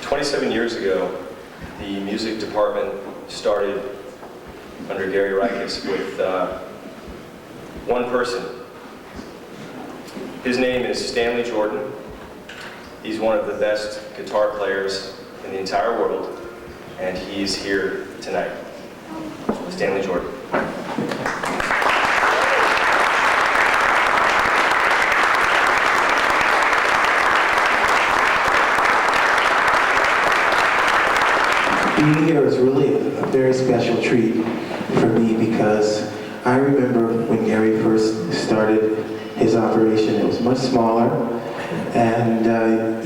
27 years ago, the music department started under Gary Riekes with one person. His name is Stanley Jordan. He's one of the best guitar players in the entire world, and he's here tonight. Stanley Jordan. Being here is really a very special treat for me because I remember when Gary first started his operation, it was much smaller, and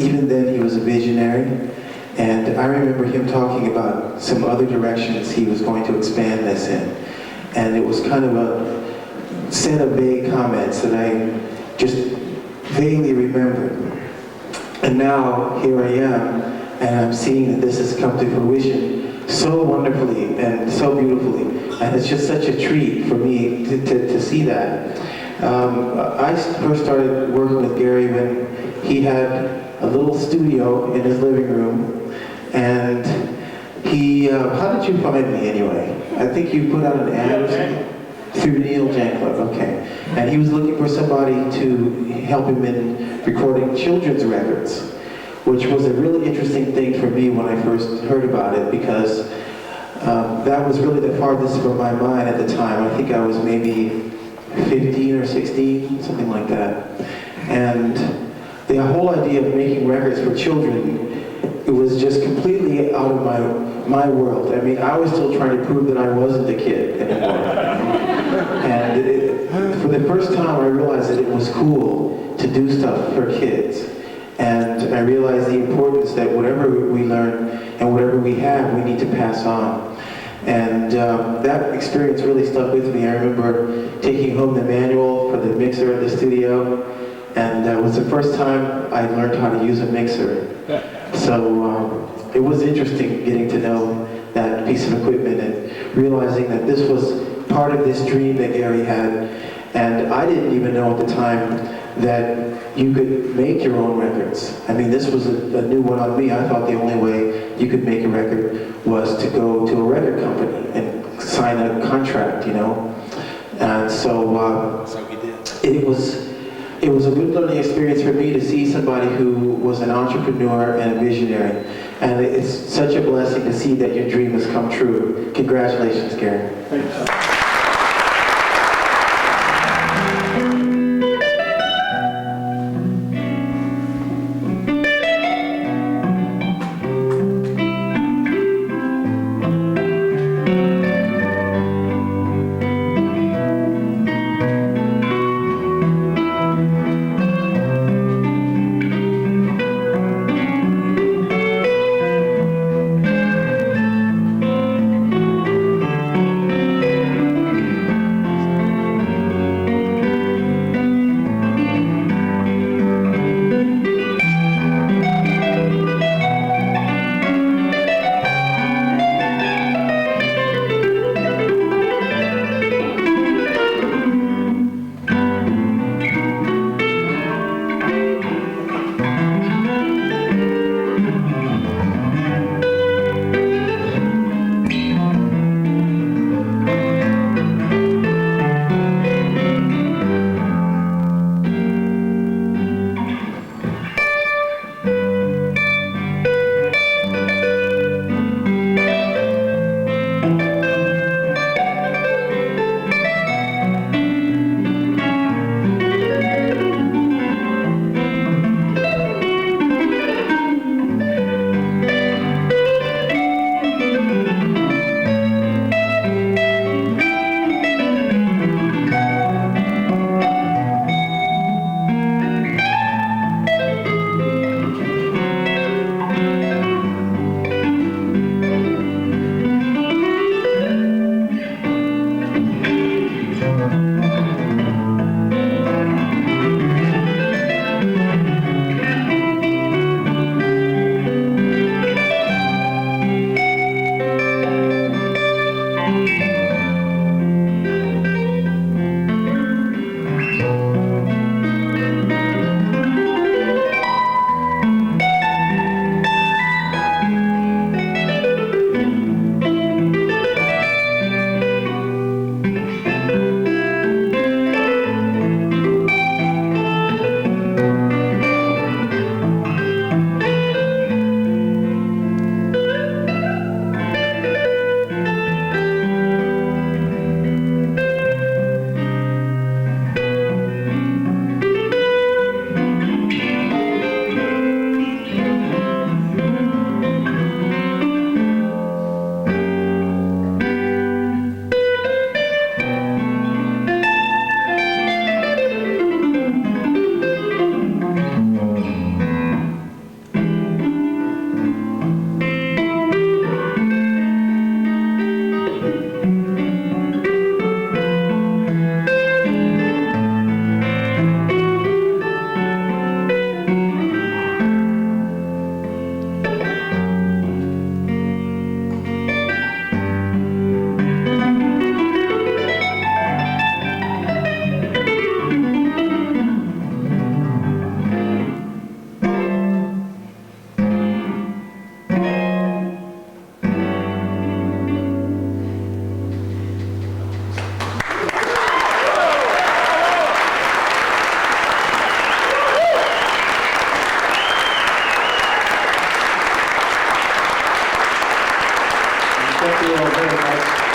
even then he was a visionary. And I remember him talking about some other directions he was going to expand this in. And it was kind of a set of vague comments that I just vaguely remembered. And now here I am, and I'm seeing that this has come to fruition so wonderfully and so beautifully. And it's just such a treat for me to see that. I first started working with Gary when he had a little studio in his living room. And he, how did you find me anyway? I think you put out an ad or something? Through Neil Janklow, okay. And he was looking for somebody to help him in recording children's records, which was a really interesting thing for me when I first heard about it, because that was really the farthest from my mind at the time. I think I was maybe 15 or 16, something like that. And the whole idea of making records for children, it was just completely out of my world. I mean, I was still trying to prove that I wasn't a kid anymore. And for the first time, I realized that it was cool to do stuff for kids. And I realized the importance that whatever we learn and whatever we have, we need to pass on. And that experience really stuck with me. I remember taking home the manual for the mixer at the studio, and it was the first time I learned how to use a mixer. So it was interesting getting to know that piece of equipment and realizing that this was part of this dream that Gary had. And I didn't even know at the time that you could make your own records. I mean, this was a new one on me. I thought the only way you could make a record was to go to a record company and sign a contract, you know. And so we did. It was a good learning experience for me to see somebody who was an entrepreneur and a visionary. And it's such a blessing to see that your dream has come true. Congratulations, Gary. Thanks. Thank you all very much.